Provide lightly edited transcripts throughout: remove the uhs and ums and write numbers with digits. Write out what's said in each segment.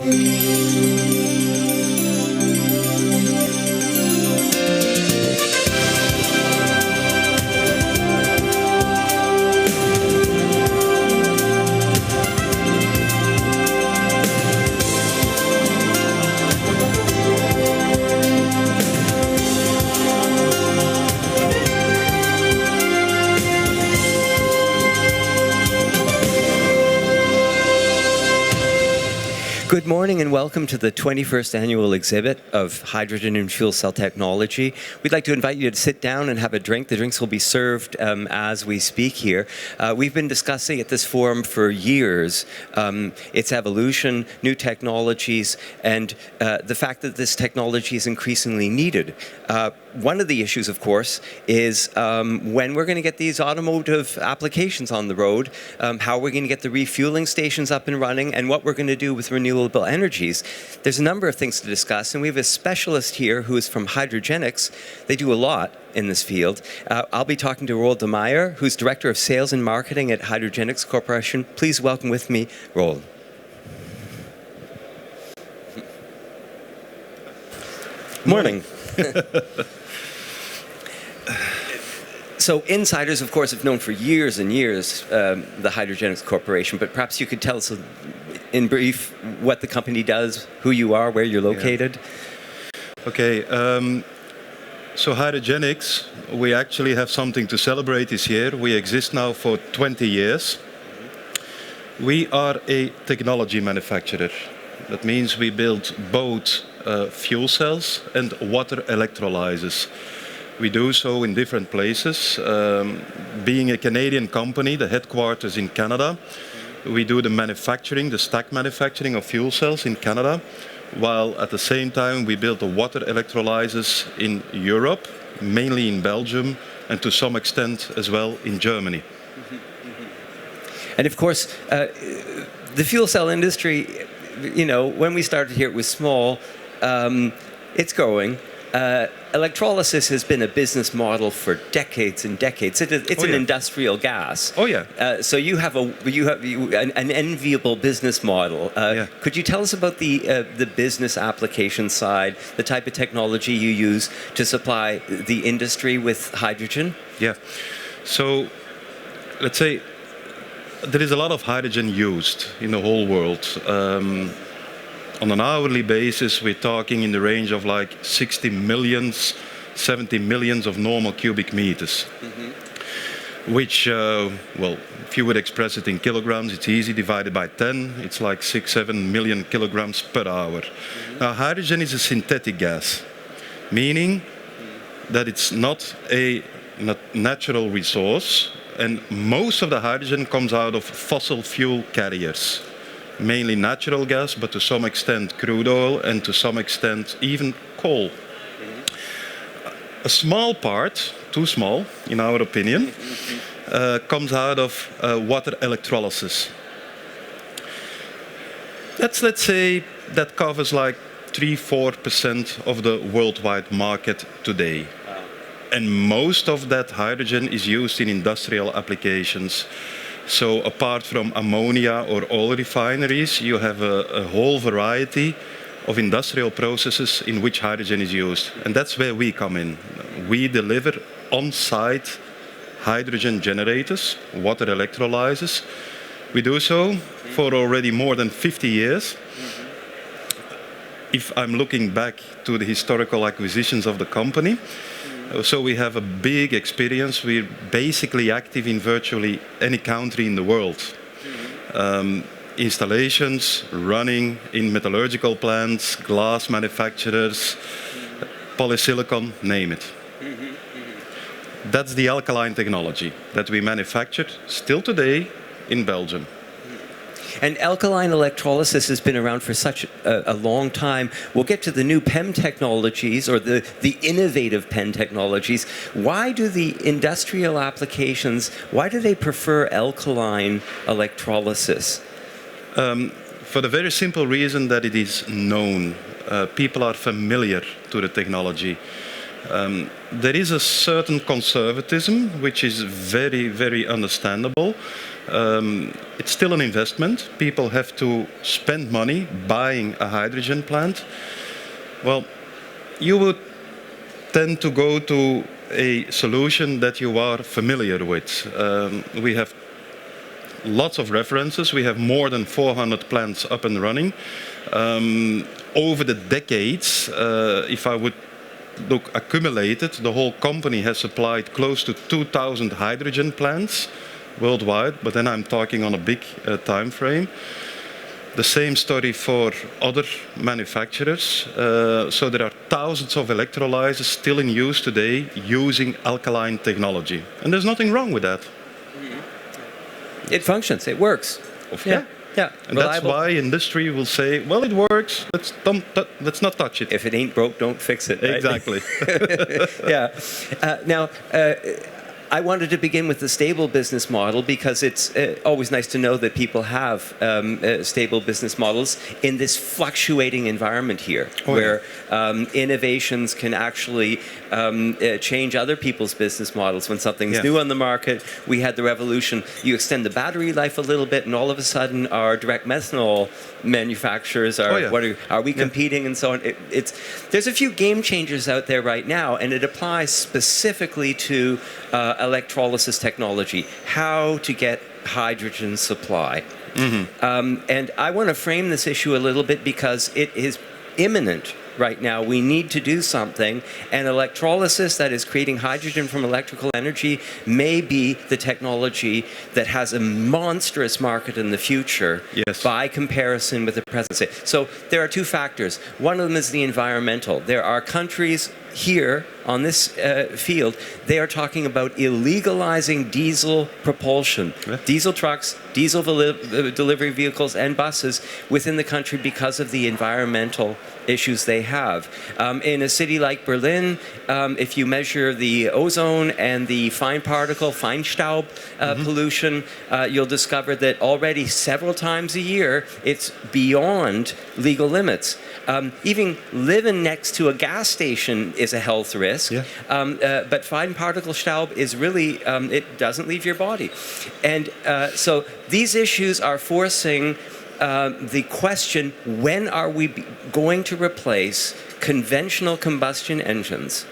Good morning and welcome to the 21st annual exhibit of hydrogen and fuel cell technology. We'd like to invite you to sit down and have a drink. The drinks will be served as we speak here. We've been discussing at this forum for years its evolution, new technologies, and the fact that this technology is increasingly needed. One of the issues, of course, is when we're going to get these automotive applications on the road, how we're going to get the refueling stations up and running, and what we're going to do with renewable energies. There's a number of things to discuss, and we have a specialist here who is from Hydrogenics. They do a lot in this field. I'll be talking to Roel Maeyer, who's Director of Sales and Marketing at Hydrogenics Corporation. Please welcome with me, Roel. Morning. So insiders, of course, have known for years and years the Hydrogenics Corporation, but perhaps you could tell us in brief what the company does, who you are, where you're located. Yeah. Okay, so Hydrogenics, we actually have something to celebrate this year. We exist now for 20 years. We are a technology manufacturer. That means we build both fuel cells and water electrolyzers. We do so in different places. Being a Canadian company, the headquarters in Canada, we do the manufacturing, the stack manufacturing of fuel cells in Canada, while at the same time we build the water electrolyzers in Europe, mainly in Belgium, and to some extent as well in Germany. And of course, the fuel cell industry, you know, when we started here it was small, it's growing. Electrolysis has been a business model for decades and decades. It's an industrial gas. Oh yeah. So you have an enviable business model. Could you tell us about the business application side, the type of technology you use to supply the industry with hydrogen? Yeah. So let's say there is a lot of hydrogen used in the whole world. On an hourly basis, we're talking in the range of like 60 millions, 70 millions of normal cubic meters. Which, well, if you would express it in kilograms, it's easy, divided by 10, it's like 6-7 million kilograms per hour. Now, hydrogen is a synthetic gas, meaning that it's not a natural resource, and most of the hydrogen comes out of fossil fuel carriers. Mainly natural gas, but to some extent crude oil, and to some extent even coal. A small part, too small in our opinion, comes out of water electrolysis. Let's say that covers like 3-4% of the worldwide market today. And most of that hydrogen is used in industrial applications. So apart from ammonia or oil refineries, you have a whole variety of industrial processes in which hydrogen is used. And that's where we come in. We deliver on-site hydrogen generators, water electrolyzers. We do so for already more than 50 years. If I'm looking back to the historical acquisitions of the company, so we have a big experience. We're basically active in virtually any country in the world. Installations running in metallurgical plants, glass manufacturers, polysilicon, name it. That's the alkaline technology that we manufacture still today in Belgium. And alkaline electrolysis has been around for such a long time. We'll get to the new PEM technologies, or the innovative PEM technologies. Why do the industrial applications, why do they prefer alkaline electrolysis? For the very simple reason that it is known. People are familiar to the technology. There is a certain conservatism, which is very, very understandable. It's still an investment. People have to spend money buying a hydrogen plant. Well, you would tend to go to a solution that you are familiar with. We have lots of references. We have more than 400 plants up and running. Over the decades, if I would look accumulated, the whole company has supplied close to 2,000 hydrogen plants worldwide, but then I'm talking on a big time frame. The same story for other manufacturers. So there are thousands of electrolyzers still in use today using alkaline technology. And there's nothing wrong with that. It functions, it works. Yeah. Yeah. And that's why industry will say, well, it works, let's not touch it. If it ain't broke, don't fix it. Right? Exactly. Yeah. Now, I wanted to begin with the stable business model because it's always nice to know that people have stable business models in this fluctuating environment here, where innovations can actually change other people's business models. When something's new on the market, we had the revolution. You extend the battery life a little bit, and all of a sudden, our direct methanol manufacturers are are we competing and so on. There's a few game changers out there right now, and it applies specifically to electrolysis technology, how to get hydrogen supply. And I want to frame this issue a little bit because it is imminent right now. We need to do something, and electrolysis, that is creating hydrogen from electrical energy, may be the technology that has a monstrous market in the future by comparison with the present state. So there are two factors. One of them is the environmental. There are countries here on this field, they are talking about illegalizing diesel propulsion, diesel trucks, diesel delivery vehicles and buses within the country because of the environmental issues they have. In a city like Berlin, if you measure the ozone and the fine particle, Feinstaub pollution, you'll discover that already several times a year, it's beyond legal limits. Even living next to a gas station is a health risk. But fine particle Staub is really, it doesn't leave your body. And so these issues are forcing the question, when are we going to replace conventional combustion engines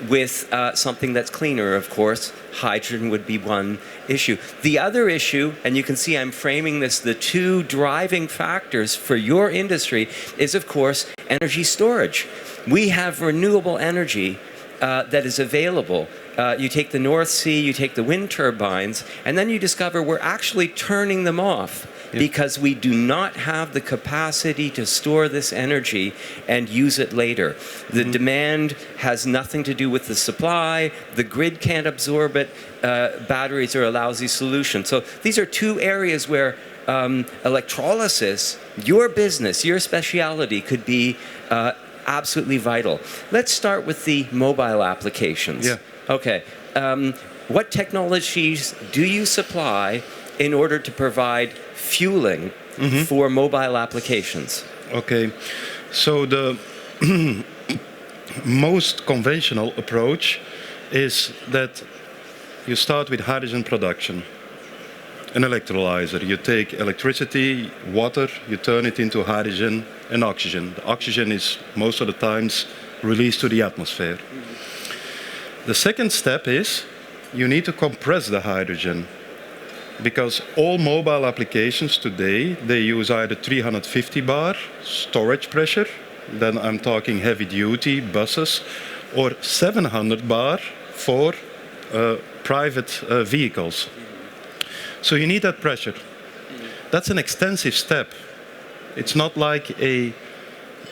with something that's cleaner? Of course, hydrogen would be one issue. The other issue, and you can see I'm framing this, the two driving factors for your industry is, of course, energy storage. We have renewable energy that is available. You take the North Sea, you take the wind turbines, and then you discover we're actually turning them off because we do not have the capacity to store this energy and use it later. The demand has nothing to do with the supply. The grid can't absorb it. Batteries are a lousy solution. So these are two areas where electrolysis, your business, your specialty, could be absolutely vital. Let's start with the mobile applications. Okay. What technologies do you supply in order to provide fueling for mobile applications? Okay. So the most conventional approach is that you start with hydrogen production. An electrolyzer. You take electricity, water, you turn it into hydrogen and oxygen. The oxygen is most of the times released to the atmosphere. The second step is you need to compress the hydrogen, because all mobile applications today, they use either 350 bar storage pressure, then I'm talking heavy duty buses, or 700 bar for private vehicles. So you need that pressure. That's an extensive step. It's not like a,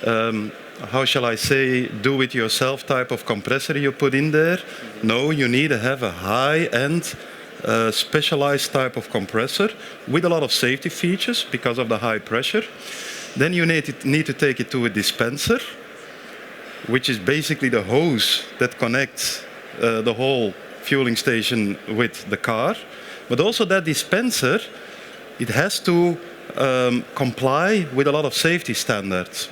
how shall I say, do-it-yourself type of compressor you put in there. No, you need to have a high-end, specialized type of compressor with a lot of safety features because of the high pressure. Then you need to take it to a dispenser, which is basically the hose that connects the whole fueling station with the car. But also that dispenser, it has to comply with a lot of safety standards.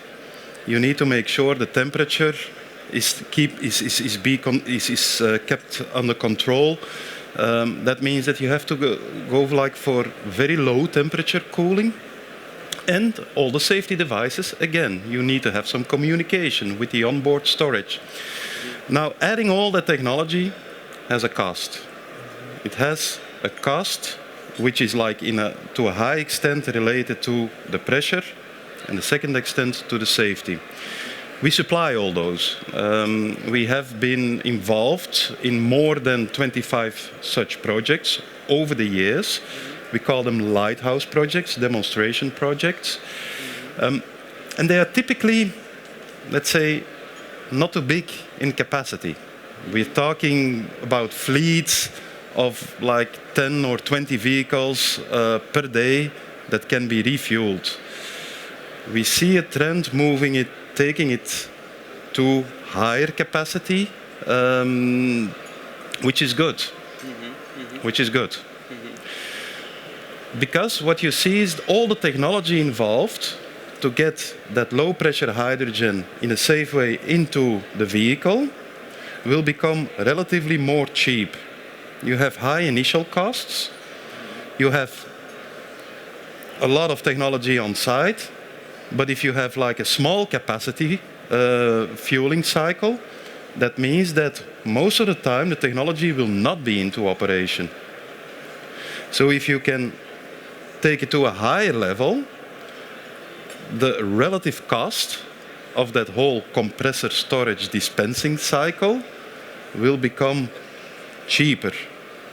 You need to make sure the temperature is kept under control. That means that you have to go like for very low temperature cooling. And all the safety devices, again, you need to have some communication with the onboard storage. Now, adding all that technology has a cost. It has a cost which is like to a high extent related to the pressure and the second extent to the safety. We supply all those. We have been involved in more than 25 such projects over the years. We call them lighthouse projects, demonstration projects. And they are typically, let's say, not too big in capacity. We're talking about fleets of like 10 or 20 vehicles per day that can be refueled. We see a trend taking it to higher capacity, which is good. Which is good. Because what you see is all the technology involved to get that low pressure hydrogen in a safe way into the vehicle will become relatively more cheap. You have high initial costs, you have a lot of technology on site, but if you have like a small capacity fueling cycle, that means that most of the time the technology will not be into operation. So if you can take it to a higher level, the relative cost of that whole compressor storage dispensing cycle will become cheaper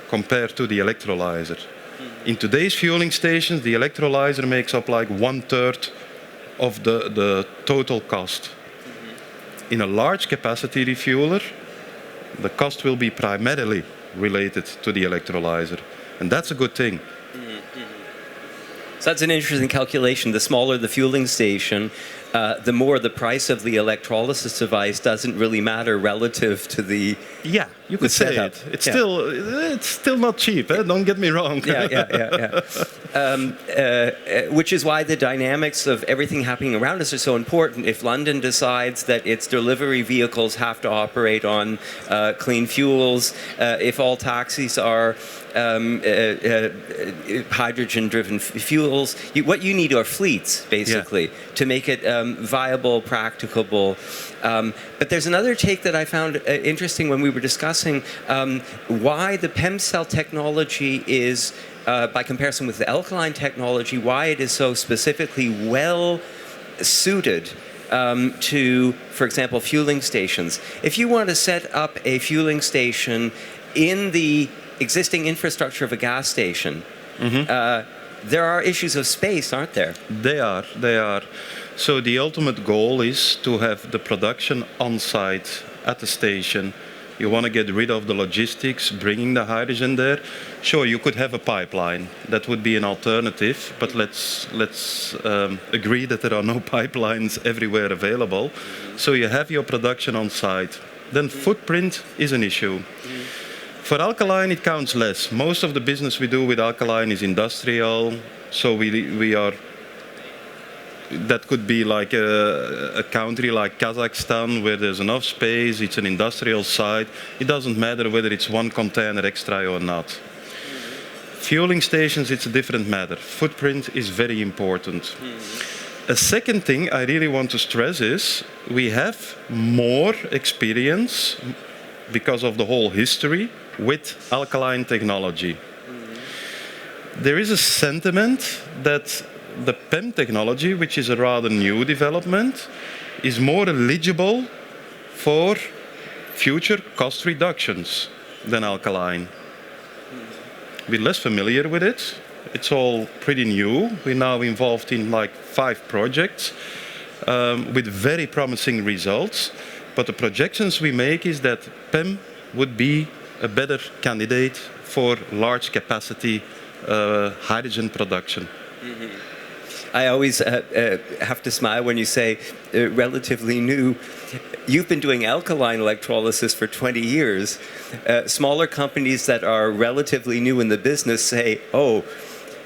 compared to the electrolyzer. In today's fueling stations, the electrolyzer makes up like 1/3 of the total cost. In a large capacity refueler, the cost will be primarily related to the electrolyzer. And that's a good thing. So that's an interesting calculation. The smaller the fueling station, the more the price of the electrolysis device doesn't really matter relative to the Yeah, you could say setup. it. It's still not cheap. Don't get me wrong. Yeah. Which is why the dynamics of everything happening around us are so important. If London decides that its delivery vehicles have to operate on clean fuels, if all taxis are hydrogen-driven fuels, what you need are fleets, basically, to make it viable, practicable. But there's another take that I found interesting when we were discussing why the PEM cell technology is, by comparison with the alkaline technology, why it is so specifically well suited to, for example, fueling stations. If you want to set up a fueling station in the existing infrastructure of a gas station, there are issues of space, aren't there? They are. So the ultimate goal is to have the production on site at the station. You want to get rid of the logistics, bringing the hydrogen there. Sure, you could have a pipeline. That would be an alternative, but let's agree that there are no pipelines everywhere available. So you have your production on site. Then footprint is an issue. For alkaline, it counts less. Most of the business we do with alkaline is industrial, so we are. That could be like a country like Kazakhstan where there's enough space, it's an industrial site. It doesn't matter whether it's one container extra or not. Fueling stations, it's a different matter. Footprint is very important. A second thing I really want to stress is we have more experience because of the whole history with alkaline technology. There is a sentiment that the PEM technology, which is a rather new development, is more eligible for future cost reductions than alkaline. We're less familiar with it. It's all pretty new. We're now involved in like 5 projects with very promising results. But the projections we make is that PEM would be a better candidate for large capacity hydrogen production. I always have to smile when you say relatively new. You've been doing alkaline electrolysis for 20 years. Smaller companies that are relatively new in the business say, oh,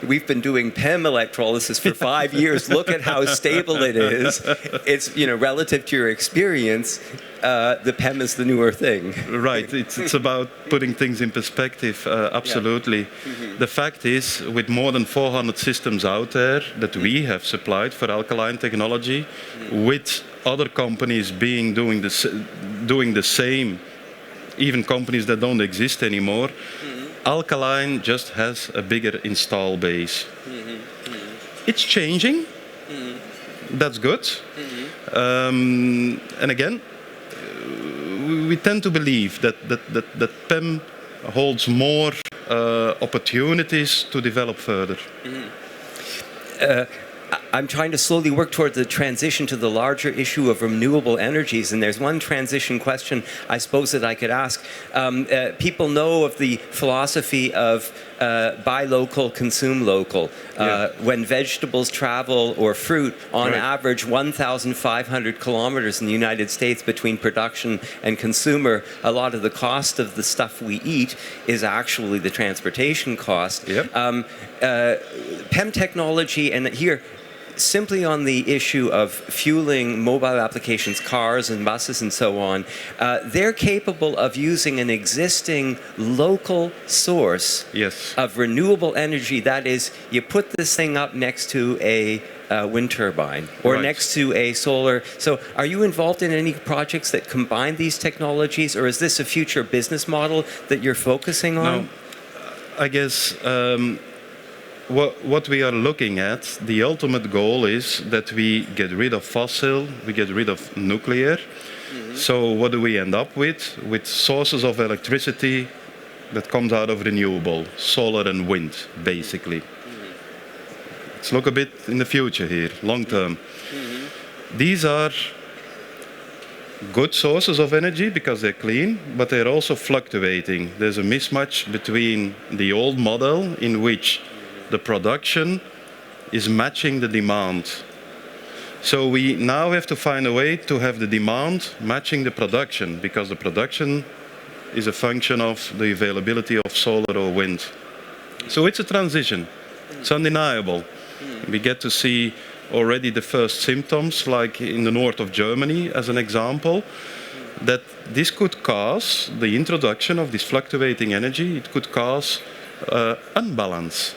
we've been doing PEM electrolysis for 5 years. Look at how stable it is. It's, relative to your experience, the PEM is the newer thing. Right. It's about putting things in perspective. Absolutely. Yeah. The fact is, with more than 400 systems out there that we have supplied for alkaline technology, with other companies doing the same, even companies that don't exist anymore, alkaline just has a bigger install base. It's changing. That's good. And again, we tend to believe that PEM holds more opportunities to develop further. I'm trying to slowly work toward the transition to the larger issue of renewable energies, and there's one transition question I suppose that I could ask. People know of the philosophy of buy local, consume local. When vegetables travel, or fruit, on average 1,500 kilometers in the United States between production and consumer, a lot of the cost of the stuff we eat is actually the transportation cost. PEM technology, and here, simply on the issue of fueling mobile applications, cars and buses and so on, they're capable of using an existing local source of renewable energy. That is, you put this thing up next to a wind turbine or next to a solar. So are you involved in any projects that combine these technologies, or is this a future business model that you're focusing on? No, I guess what we are looking at, the ultimate goal is that we get rid of fossil, we get rid of nuclear. So what do we end up with? With sources of electricity that comes out of renewable, solar and wind, basically. Let's look a bit in the future here, long term. These are good sources of energy because they're clean, but they're also fluctuating. There's a mismatch between the old model in which the production is matching the demand. So we now have to find a way to have the demand matching the production, because the production is a function of the availability of solar or wind. So it's a transition. It's undeniable. We get to see already the first symptoms, like in the north of Germany, as an example, that this could cause the introduction of this fluctuating energy. It could cause unbalance,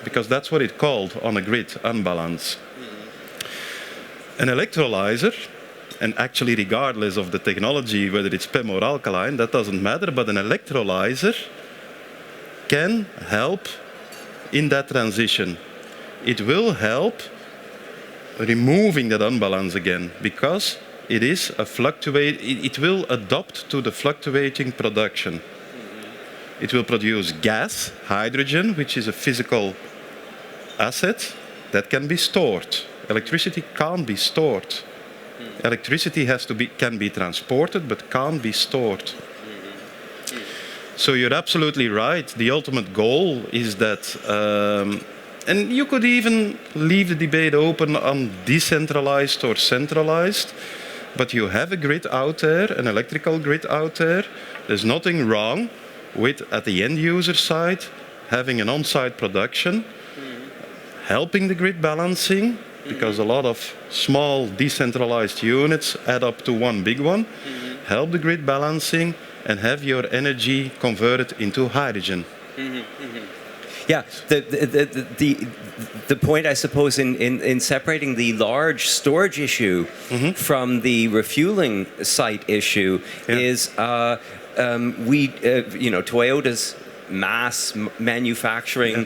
because that's what it's called on a grid, unbalance. An electrolyzer, and actually regardless of the technology, whether it's PEM or alkaline, that doesn't matter, but an electrolyzer can help in that transition. It will help removing that unbalance again, because it is a it will adapt to the fluctuating production. It will produce gas, hydrogen, which is a physical asset that can be stored. Electricity can't be stored. Electricity can be transported, but can't be stored. So you're absolutely right. The ultimate goal is that, and you could even leave the debate open on decentralized or centralized, but you have a grid out there, an electrical grid out there. There's nothing wrong with, at the end user side, having an on-site production, helping the grid balancing, because a lot of small decentralized units add up to one big one, help the grid balancing, and have your energy converted into hydrogen. Yeah, the point, I suppose, in separating the large storage issue from the refueling site issue is Toyota's mass manufacturing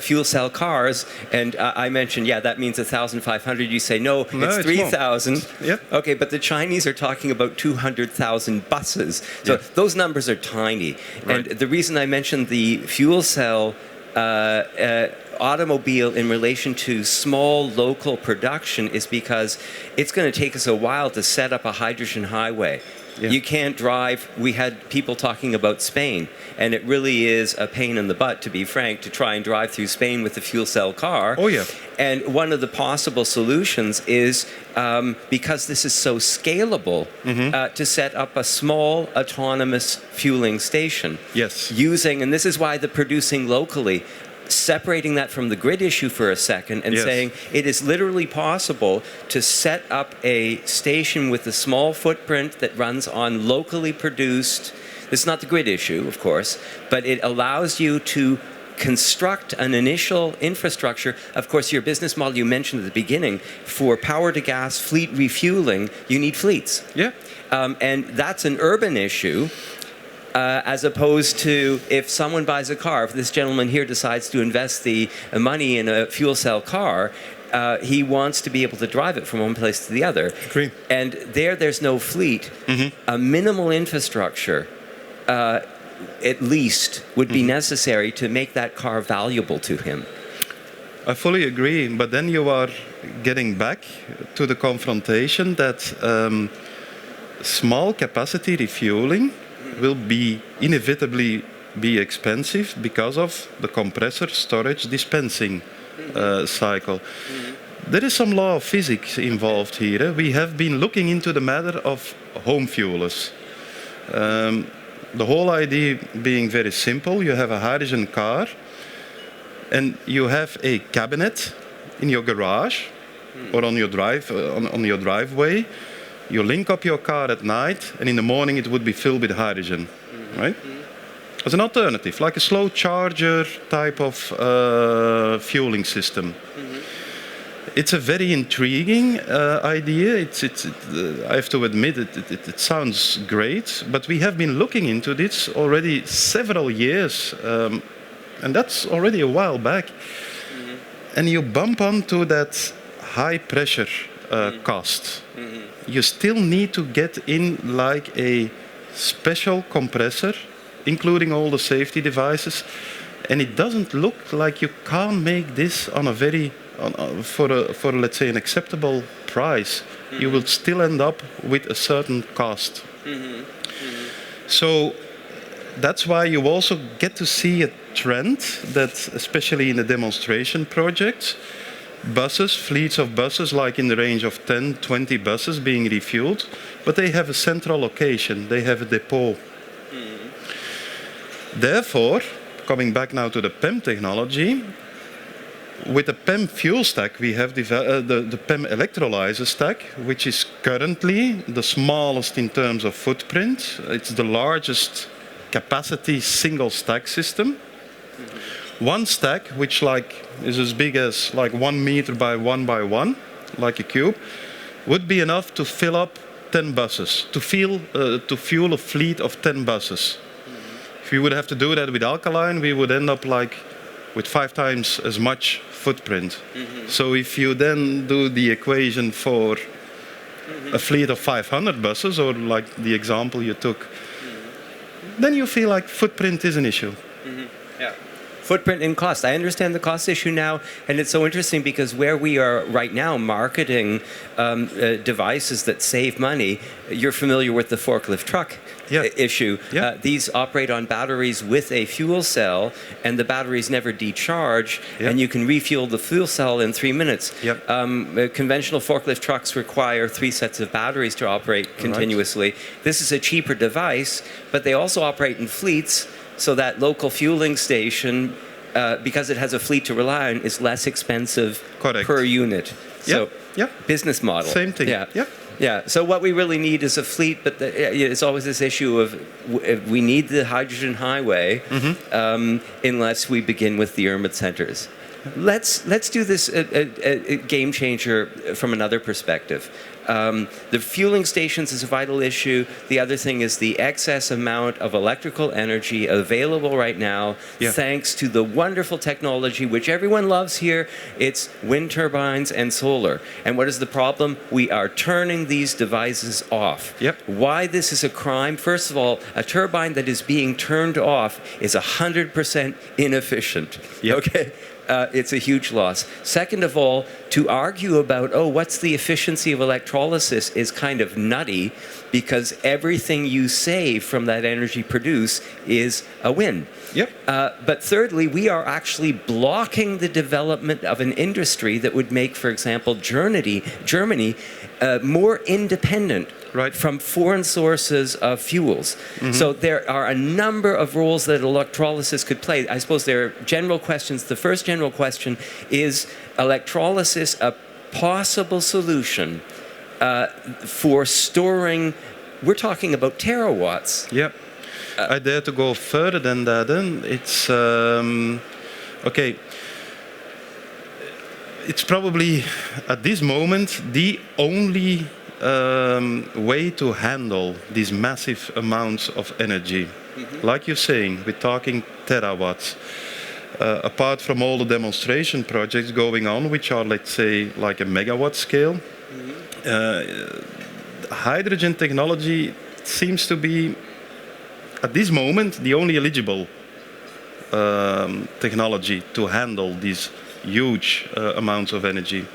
fuel cell cars, and I mentioned, that means 1,500. You say, no, it's 3,000. Okay, but the Chinese are talking about 200,000 buses. So those numbers are tiny. And the reason I mentioned the fuel cell automobile in relation to small local production is because it's going to take us a while to set up a hydrogen highway. You can't drive. We had people talking about Spain, and it really is a pain in the butt, to be frank, to try and drive through Spain with a fuel cell car. And one of the possible solutions is, because this is so scalable, to set up a small autonomous fueling station. Using, and this is why the producing locally, separating that from the grid issue for a second and Yes. saying it is literally possible to set up a station with a small footprint that runs on locally produced, it's not the grid issue, of course, but it allows you to construct an initial infrastructure. Of course, your business model you mentioned at the beginning, for power to gas fleet refueling, you need fleets. Yeah. And that's an urban issue. As opposed to if someone buys a car, if this gentleman here decides to invest the money in a fuel cell car, he wants to be able to drive it from one place to the other. Agree. And there's no fleet. A minimal infrastructure, at least, would be necessary to make that car valuable to him. I fully agree, but then you are getting back to the confrontation that small capacity refueling will be inevitably be expensive because of the compressor storage dispensing cycle. There is some law of physics involved here. We have been looking into the matter of home fuelers. The whole idea being very simple. You have a hydrogen car and you have a cabinet in your garage or on your driveway. You link up your car at night, and in the morning it would be filled with hydrogen, right? As an alternative, like a slow charger type of fueling system. It's a very intriguing idea. I have to admit, it sounds great, but we have been looking into this already several years, and that's already a while back. And you bump onto that high pressure cost. You still need to get in like a special compressor, including all the safety devices, and it doesn't look like you can make this on a for let's say an acceptable price. You will still end up with a certain cost. So that's why you also get to see a trend that, especially in the demonstration projects, buses, fleets of buses, like in the range of 10, 20 buses being refueled, but they have a central location, they have a depot. Therefore, coming back now to the PEM technology, with the PEM fuel stack, we have the PEM electrolysis stack, which is currently the smallest in terms of footprint. It's the largest capacity single stack system. One stack, which is as big as 1 meter by 1 by 1, like a cube, would be enough to fill up 10 buses, to fuel a fleet of 10 buses. If we would have to do that with alkaline, we would end up with 5 times as much footprint. So if you then do the equation for a fleet of 500 buses, or like the example you took, then you feel like footprint is an issue. Yeah. Footprint and cost. I understand the cost issue now, and it's so interesting because where we are right now marketing devices that save money, you're familiar with the forklift truck issue. Yeah. These operate on batteries with a fuel cell, and the batteries never decharge, and you can refuel the fuel cell in 3 minutes. Conventional forklift trucks require 3 sets of batteries to operate continuously. This is a cheaper device, but they also operate in fleets. So that local fueling station, because it has a fleet to rely on, is less expensive per unit. So business model. Same thing. Yeah. So what we really need is a fleet, but it's always this issue of we need the hydrogen highway unless we begin with the urban centers. Let's do this a game changer from another perspective. The fueling stations is a vital issue. The other thing is the excess amount of electrical energy available right now, thanks to the wonderful technology which everyone loves here. It's wind turbines and solar. And what is the problem? We are turning these devices off. Why this is a crime? First of all, a turbine that is being turned off is 100% inefficient. Okay? It's a huge loss. Second of all, to argue about, what's the efficiency of electrolysis is kind of nutty, because everything you save from that energy produced is a win. But thirdly, we are actually blocking the development of an industry that would make, for example, Germany more independent Right. from foreign sources of fuels. So there are a number of roles that electrolysis could play. I suppose there are general questions. The first general question is electrolysis a possible solution for storing, we're talking about terawatts. Yeah. I dare to go further than that. And it's okay. It's probably at this moment the only way to handle these massive amounts of energy. Like you're saying, we're talking terawatts. Apart from all the demonstration projects going on, which are, let's say, like a megawatt scale, hydrogen technology seems to be, at this moment, the only eligible technology to handle these huge amounts of energy.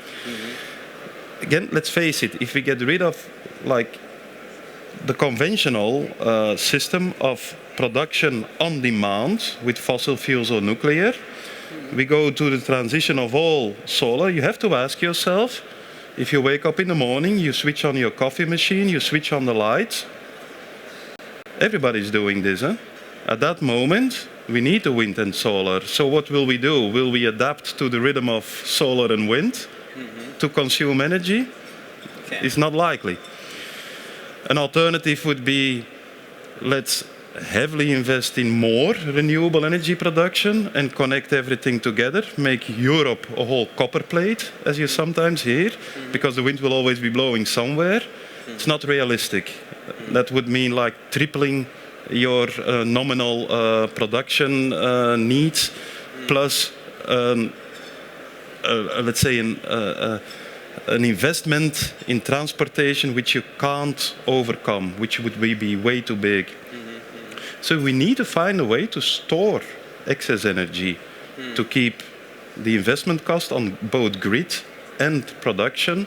Again, let's face it, if we get rid of like the conventional system of production on demand with fossil fuels or nuclear, we go to the transition of all solar. You have to ask yourself, if you wake up in the morning, you switch on your coffee machine, you switch on the lights. Everybody's doing this. At that moment, we need the wind and solar. So what will we do? Will we adapt to the rhythm of solar and wind to consume energy? Okay. It's not likely. An alternative would be, let's heavily invest in more renewable energy production and connect everything together, make Europe a whole copper plate, as you sometimes hear, because the wind will always be blowing somewhere. It's not realistic. That would mean like tripling your nominal production needs, plus let's say an investment in transportation which you can't overcome, which would be way too big. So we need to find a way to store excess energy to keep the investment cost on both grid and production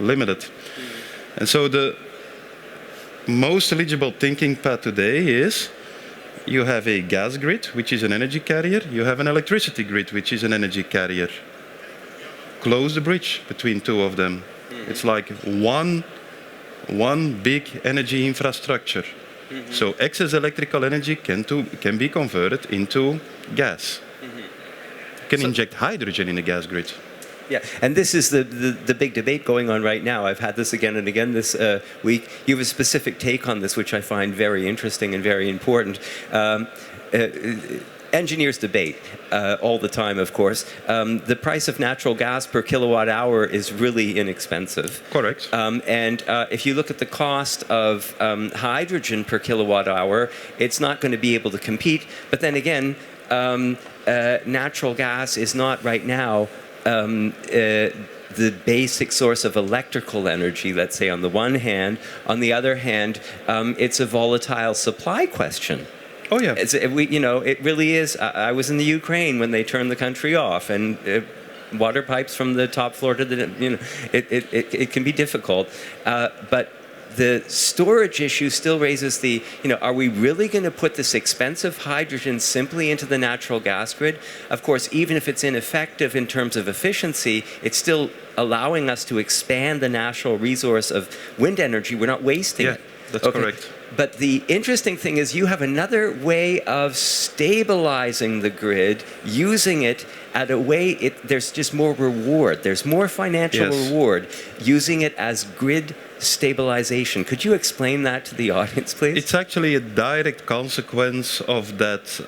limited. And so the most eligible thinking path today is you have a gas grid, which is an energy carrier. You have an electricity grid, which is an energy carrier. Close the bridge between two of them. It's like one big energy infrastructure. So excess electrical energy can be converted into gas. You can inject hydrogen in the gas grid. Yeah, and this is the big debate going on right now. I've had this again and again this week. You have a specific take on this, which I find very interesting and very important. Engineers debate all the time, of course. The price of natural gas per kilowatt hour is really inexpensive. Correct. And if you look at the cost of hydrogen per kilowatt hour, it's not going to be able to compete. But then again, natural gas is not right now the basic source of electrical energy, let's say, on the one hand. On the other hand, it's a volatile supply question. Oh, yeah. It really is. I was in the Ukraine when they turned the country off, and water pipes from the top floor to the, it can be difficult. But the storage issue still raises the, are we really going to put this expensive hydrogen simply into the natural gas grid? Of course, even if it's ineffective in terms of efficiency, it's still allowing us to expand the natural resource of wind energy. We're not wasting it. That's correct. But the interesting thing is you have another way of stabilizing the grid, using it at a way, there's just more reward. There's more financial reward using it as grid stabilization. Could you explain that to the audience, please? It's actually a direct consequence of that,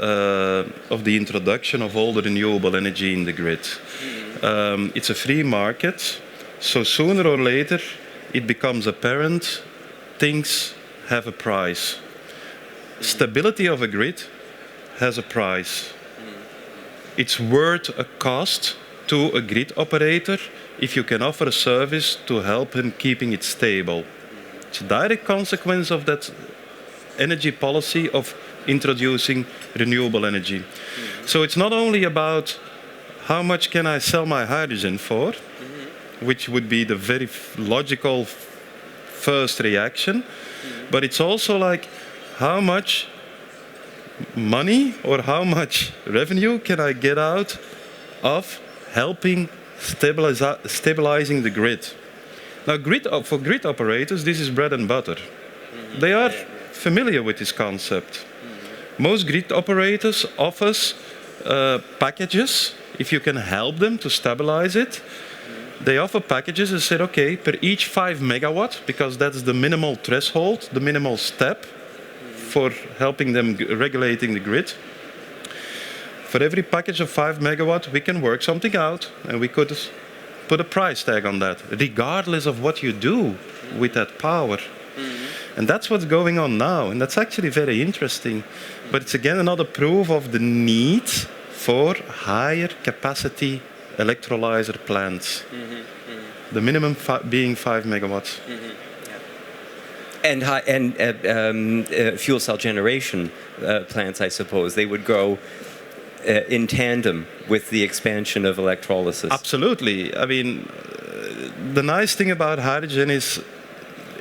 of the introduction of all the renewable energy in the grid. It's a free market, so sooner or later it becomes apparent things have a price. Stability of a grid has a price. It's worth a cost to a grid operator if you can offer a service to help him keeping it stable. It's a direct consequence of that energy policy of introducing renewable energy. So it's not only about how much can I sell my hydrogen for, which would be the very logical first reaction, but it's also like how much money or how much revenue can I get out of helping stabilizing the grid. Now, for grid operators, this is bread and butter. They are familiar with this concept. Most grid operators offer packages, if you can help them to stabilize it. They offer packages and said, okay, per each 5 megawatt, because that's the minimal threshold, the minimal step for helping them regulating the grid. For every package of 5 megawatt, we can work something out, and we could put a price tag on that, regardless of what you do with that power. And that's what's going on now, and that's actually very interesting. But it's again another proof of the need for higher capacity electrolyzer plants. The minimum being 5 megawatts. And fuel cell generation plants, I suppose, they would grow in tandem with the expansion of electrolysis. Absolutely. I mean, the nice thing about hydrogen is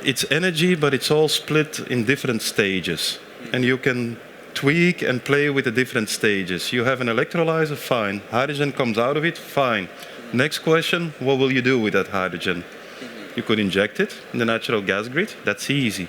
it's energy, but it's all split in different stages. And you can tweak and play with the different stages. You have an electrolyzer, fine. Hydrogen comes out of it, fine. Next question, what will you do with that hydrogen? You could inject it in the natural gas grid. That's easy.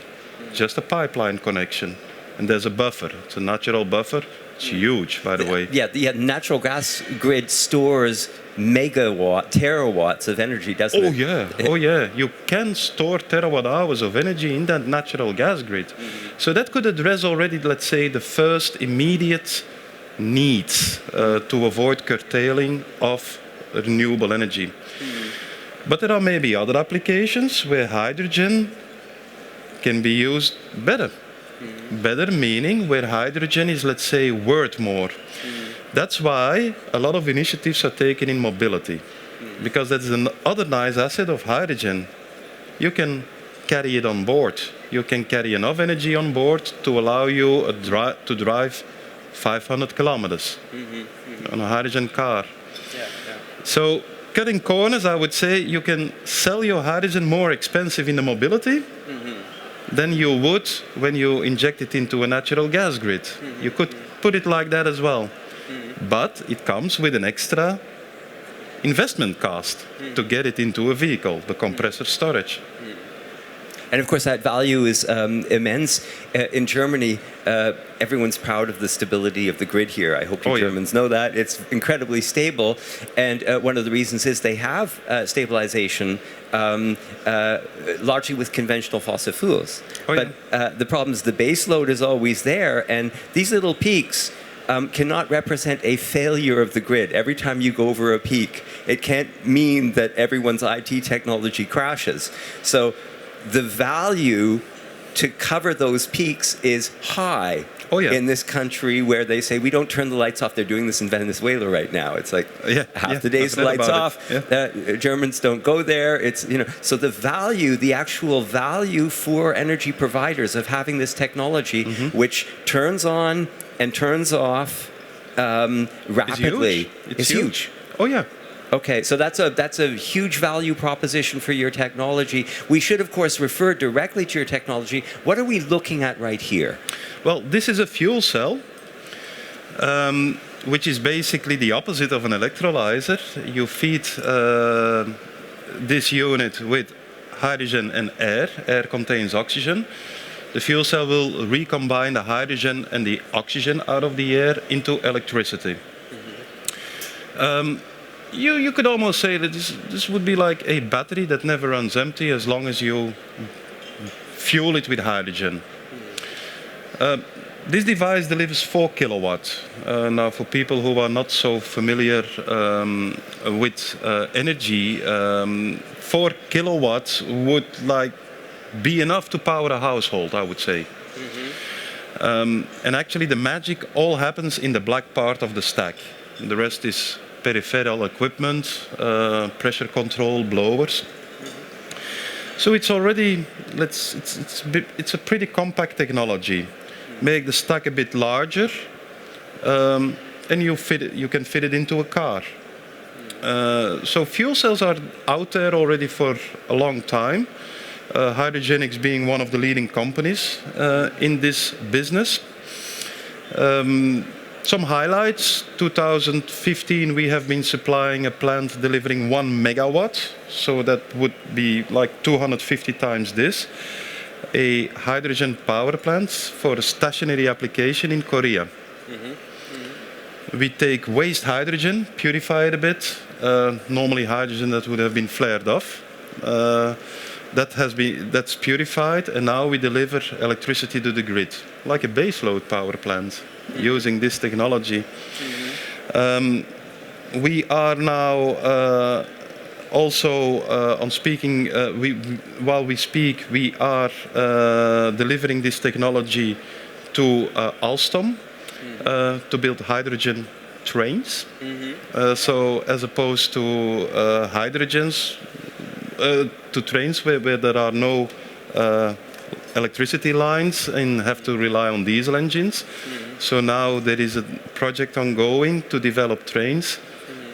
Just a pipeline connection. And there's a buffer. It's a natural buffer. It's huge, by the way. Yeah, the natural gas grid stores terawatts of energy, doesn't it? Oh yeah. You can store terawatt hours of energy in that natural gas grid. So that could address already, let's say, the first immediate needs to avoid curtailing of renewable energy. But there are maybe other applications where hydrogen can be used better. Better meaning where hydrogen is, let's say, worth more. That's why a lot of initiatives are taken in mobility, because that's another nice asset of hydrogen. You can carry it on board. You can carry enough energy on board to allow you to drive 500 kilometers on a hydrogen car. So cutting corners, I would say you can sell your hydrogen more expensive in the mobility than you would when you inject it into a natural gas grid. You could put it like that as well. But it comes with an extra investment cost to get it into a vehicle, the compressor storage. And of course, that value is immense. In Germany, everyone's proud of the stability of the grid here. I hope you Germans know that. It's incredibly stable. And one of the reasons is they have stabilization largely with conventional fossil fuels. But the problem is the base load is always there. And these little peaks cannot represent a failure of the grid. Every time you go over a peak, it can't mean that everyone's IT technology crashes. So the value to cover those peaks is high in this country where they say, we don't turn the lights off. They're doing this in Venezuela right now. It's like half the day's lights off. Germans don't go there. It's, so the value, the actual value for energy providers of having this technology, which turns on and turns off rapidly, is huge. Oh yeah. Okay, so that's a huge value proposition for your technology. We should, of course, refer directly to your technology. What are we looking at right here? Well, this is a fuel cell, which is basically the opposite of an electrolyzer. You feed this unit with hydrogen and air. Air contains oxygen. The fuel cell will recombine the hydrogen and the oxygen out of the air into electricity. You could almost say that this would be like a battery that never runs empty as long as you fuel it with hydrogen. This device delivers 4 kilowatts. Now, for people who are not so familiar with energy, 4 kilowatts would be enough to power a household, I would say. And actually, the magic all happens in the black part of the stack. The rest is peripheral equipment, pressure control, blowers. So it's already, it's a pretty compact technology. Make the stack a bit larger, and you can fit it into a car. So fuel cells are out there already for a long time. Hydrogenics being one of the leading companies in this business. Some highlights. 2015, we have been supplying a plant delivering 1 megawatt. So that would be like 250 times this. A hydrogen power plant for a stationary application in Korea. We take waste hydrogen, purify it a bit. Normally hydrogen that would have been flared off. That's purified, and now we deliver electricity to the grid, like a baseload power plant, using this technology. We are now also on speaking. While we speak, we are delivering this technology to Alstom to build hydrogen trains. So as opposed to hydrogens. To trains where there are no electricity lines and have to rely on diesel engines. So now there is a project ongoing to develop trains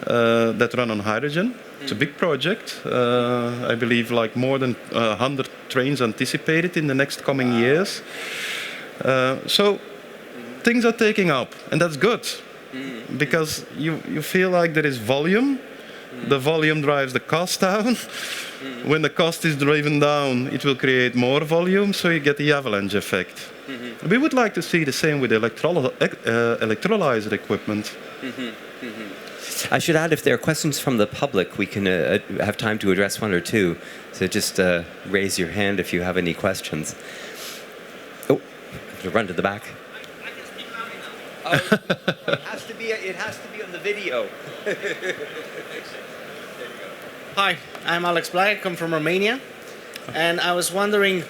that run on hydrogen. It's a big project. I believe like more than 100 trains anticipated in the next coming years. So things are taking up, and that's good because you feel like there is volume. The volume drives the cost down. When the cost is driven down, it will create more volume, so you get the avalanche effect. We would like to see the same with electrolyzer equipment. I should add, if there are questions from the public, we can have time to address one or two. So just raise your hand if you have any questions. Oh, I have to run to the back. It has to be on the video. Hi, I'm Alex Blai. I come from Romania. And I was wondering,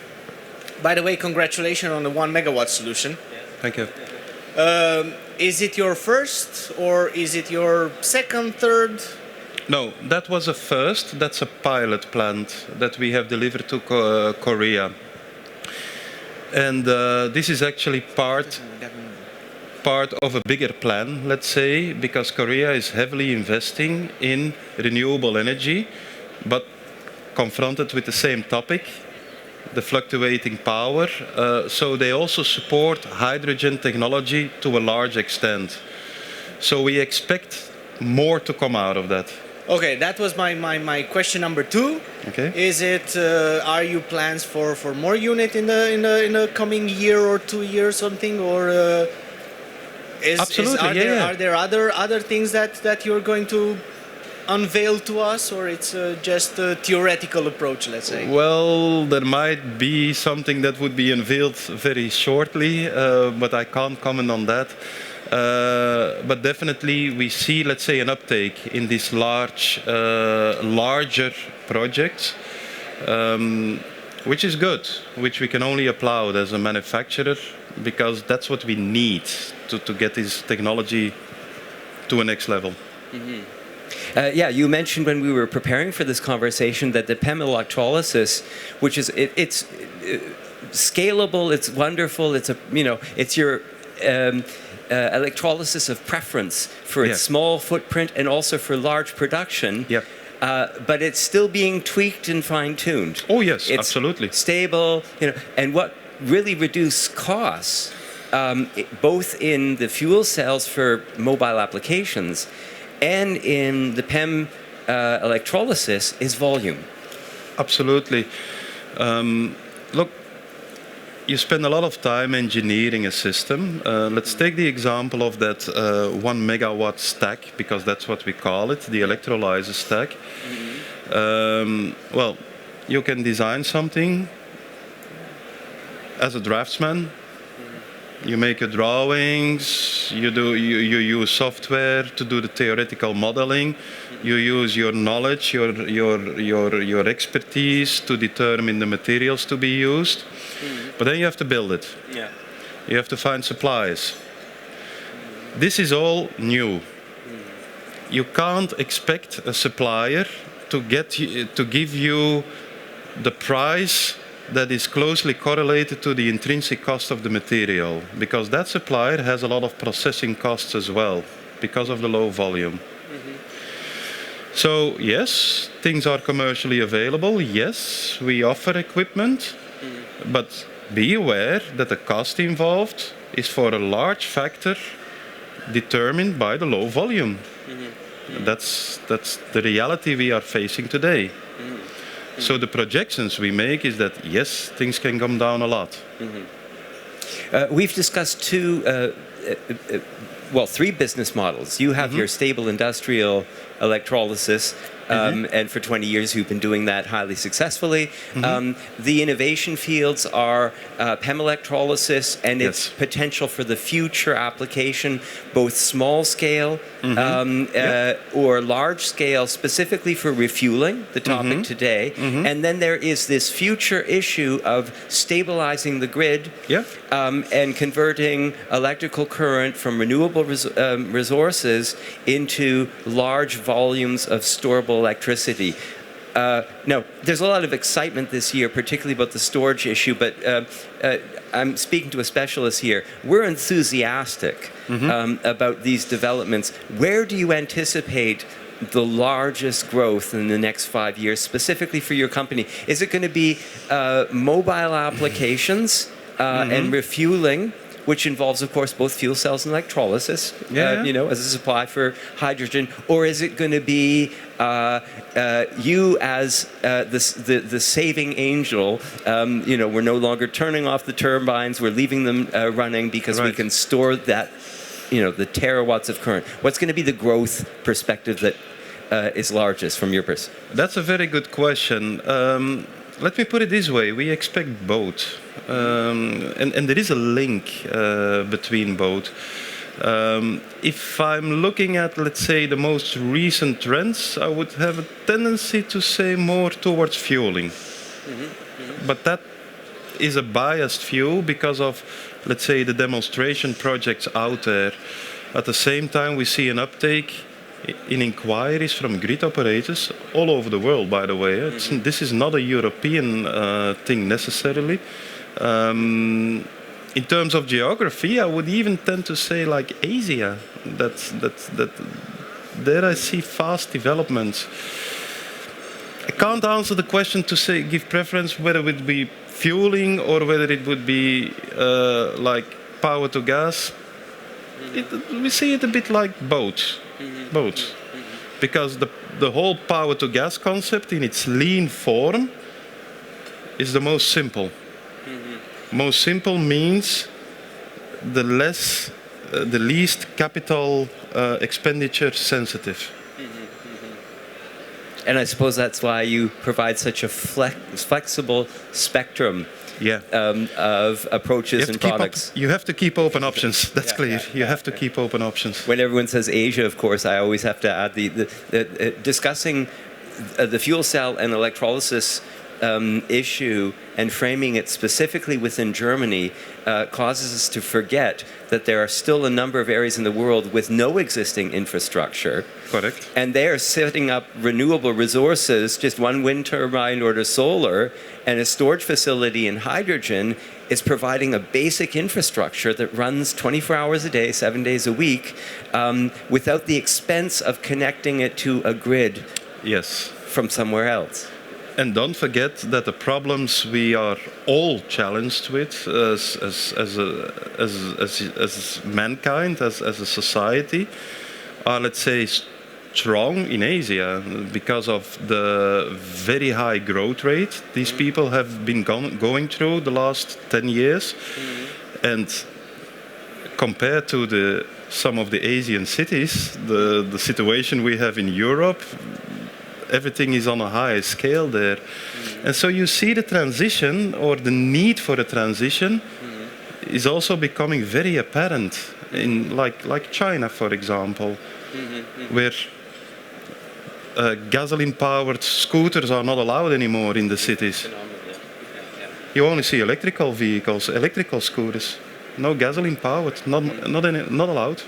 by the way, congratulations on the 1 megawatt solution. Thank you. Is it your first or is it your second, third? No, that was a first. That's a pilot plant that we have delivered to Korea. And this is actually part of a bigger plan, let's say, because Korea is heavily investing in renewable energy, but confronted with the same topic, the fluctuating power. So they also support hydrogen technology to a large extent. So we expect more to come out of that. Okay, that was my question number 2. Okay. Is it, are you plans for more unit in the coming year or 2 years something, or Absolutely, are there other things that you're going to unveil to us, or it's just a theoretical approach, let's say? Well, there might be something that would be unveiled very shortly, but I can't comment on that. But definitely we see, let's say, an uptake in these larger projects, which is good, which we can only applaud as a manufacturer, because that's what we need to get this technology to a next level. Yeah, you mentioned when we were preparing for this conversation that the PEM electrolysis, which is it's scalable, it's wonderful, it's your electrolysis of preference for its small footprint and also for large production. Yeah. But it's still being tweaked and fine-tuned. Oh yes, it's absolutely. Stable, and what really reduce costs, both in the fuel cells for mobile applications and in the PEM electrolysis, is volume. Absolutely. Look, you spend a lot of time engineering a system. Let's take the example of that 1 megawatt stack, because that's what we call it, the electrolyzer stack. Well, you can design something as a draftsman. You make your drawings, you use software to do the theoretical modeling, you use your knowledge, your expertise to determine the materials to be used. But then you have to build it. Yeah. You have to find suppliers. This is all new. You can't expect a supplier to give you the price that is closely correlated to the intrinsic cost of the material, because that supplier has a lot of processing costs as well because of the low volume. So yes, things are commercially available. Yes, we offer equipment, but be aware that the cost involved is for a large factor determined by the low volume. That's the reality we are facing today. So the projections we make is that yes, things can come down a lot. We've discussed three business models. You have your stable industrial electrolysis, and for 20 years you've been doing that highly successfully. The innovation fields are PEM electrolysis and its potential for the future application, both small scale or large scale, specifically for refueling, the topic today. And then there is this future issue of stabilizing the grid and converting electrical current from renewable resources into large volumes of storable electricity. Now, there's a lot of excitement this year, particularly about the storage issue, but I'm speaking to a specialist here. We're enthusiastic about these developments. Where do you anticipate the largest growth in the next 5 years, specifically for your company? Is it going to be mobile applications and refueling, which involves, of course, both fuel cells and electrolysis, as a supply for hydrogen? Or is it going to be you as the saving angel? We're no longer turning off the turbines, we're leaving them running because we can store that, the terawatts of current. What's going to be the growth perspective that is largest from your perspective? That's a very good question. Let me put it this way, we expect both. And there is a link between both. If I'm looking at, let's say, the most recent trends, I would have a tendency to say more towards fueling. But that is a biased view because of, let's say, the demonstration projects out there. At the same time, we see an uptake in inquiries from grid operators all over the world, by the way. This is not a European thing necessarily. In terms of geography, I would even tend to say like Asia. There I see fast developments. I can't answer the question to say give preference whether it would be fueling or whether it would be like power to gas. We see it a bit like both. Because the whole power to gas concept in its lean form is the most simple. Most simple means the least capital expenditure sensitive. And I suppose that's why you provide such a flexible spectrum of approaches and products. You have to keep open options. That's clear. You have to keep open options. When everyone says Asia, of course, I always have to add discussing the fuel cell and electrolysis issue and framing it specifically within Germany causes us to forget that there are still a number of areas in the world with no existing infrastructure. Correct. And they are setting up renewable resources, just one wind turbine or to solar, and a storage facility in hydrogen is providing a basic infrastructure that runs 24 hours a day, 7 days a week, without the expense of connecting it to a grid from somewhere else. And don't forget that the problems we are all challenged with as mankind, as a society, are, let's say, strong in Asia because of the very high growth rate these people have been going through the last 10 years. And compared to some of the Asian cities, the situation we have in Europe, everything is on a higher scale there. And so you see the transition, or the need for a transition, is also becoming very apparent in like China, for example, where gasoline-powered scooters are not allowed anymore in the cities. You only see electrical vehicles, electrical scooters, no gasoline-powered, not allowed.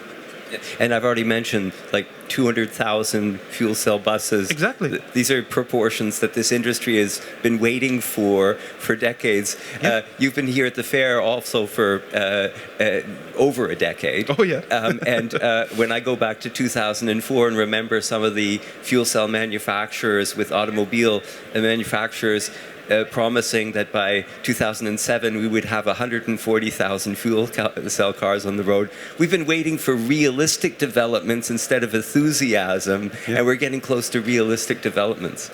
And I've already mentioned like 200,000 fuel cell buses. Exactly. These are proportions that this industry has been waiting for decades. Yeah. You've been here at the fair also for over a decade. Oh, yeah. And when I go back to 2004 and remember some of the fuel cell manufacturers with automobile manufacturers, promising that by 2007 we would have 140,000 fuel cell cars on the road. We've been waiting for realistic developments instead of enthusiasm, and we're getting close to realistic developments.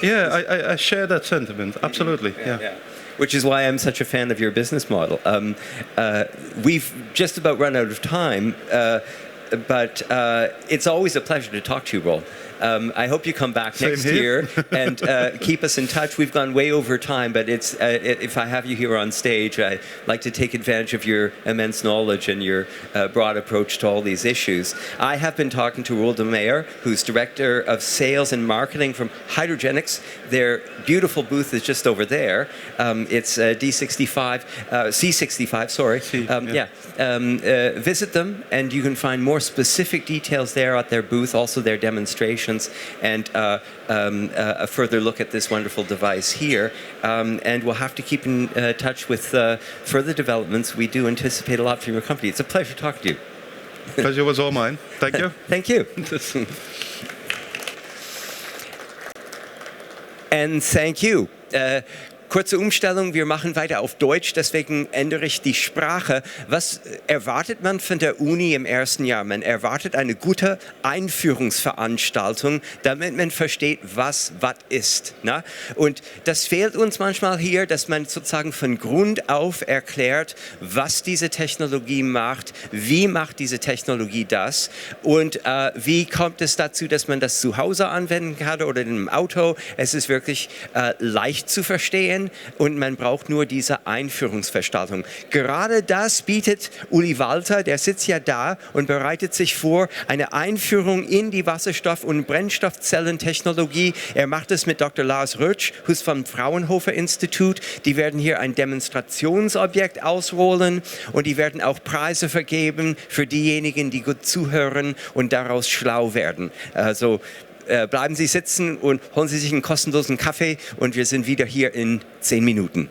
Yeah, I share that sentiment, absolutely. Yeah. Which is why I'm such a fan of your business model. We've just about run out of time, but it's always a pleasure to talk to you, Roel. I hope you come back next year and keep us in touch. We've gone way over time, but if I have you here on stage, I like to take advantage of your immense knowledge and your broad approach to all these issues. I have been talking to Roel de Maeyer, who's Director of Sales and Marketing from Hydrogenics. Their beautiful booth is just over there. It's C65, sorry. Visit them, and you can find more specific details there at their booth, also their demonstrations, and a further look at this wonderful device here. And we'll have to keep in touch with further developments. We do anticipate a lot from your company. It's a pleasure talking to you. Pleasure was all mine. Thank you. Thank you. And thank you. Kurze Umstellung, wir machen weiter auf Deutsch, deswegen ändere ich die Sprache. Was erwartet man von der Uni im ersten Jahr? Man erwartet eine gute Einführungsveranstaltung, damit man versteht, was ist. Na? Und das fehlt uns manchmal hier, dass man sozusagen von Grund auf erklärt, was diese Technologie macht, wie macht diese Technologie das und wie kommt es dazu, dass man das zu Hause anwenden kann oder in einem Auto. Es ist wirklich leicht zu verstehen. Und man braucht nur diese Einführungsveranstaltung. Gerade das bietet Uli Walter, der sitzt ja da und bereitet sich vor, eine Einführung in die Wasserstoff- und Brennstoffzellentechnologie. Er macht es mit Dr. Lars Rutsch, who's vom Fraunhofer Institut. Die werden hier ein Demonstrationsobjekt ausrollen und die werden auch Preise vergeben für diejenigen, die gut zuhören und daraus schlau werden. Also bleiben Sie sitzen und holen Sie sich einen kostenlosen Kaffee und wir sind wieder hier in 10 Minuten.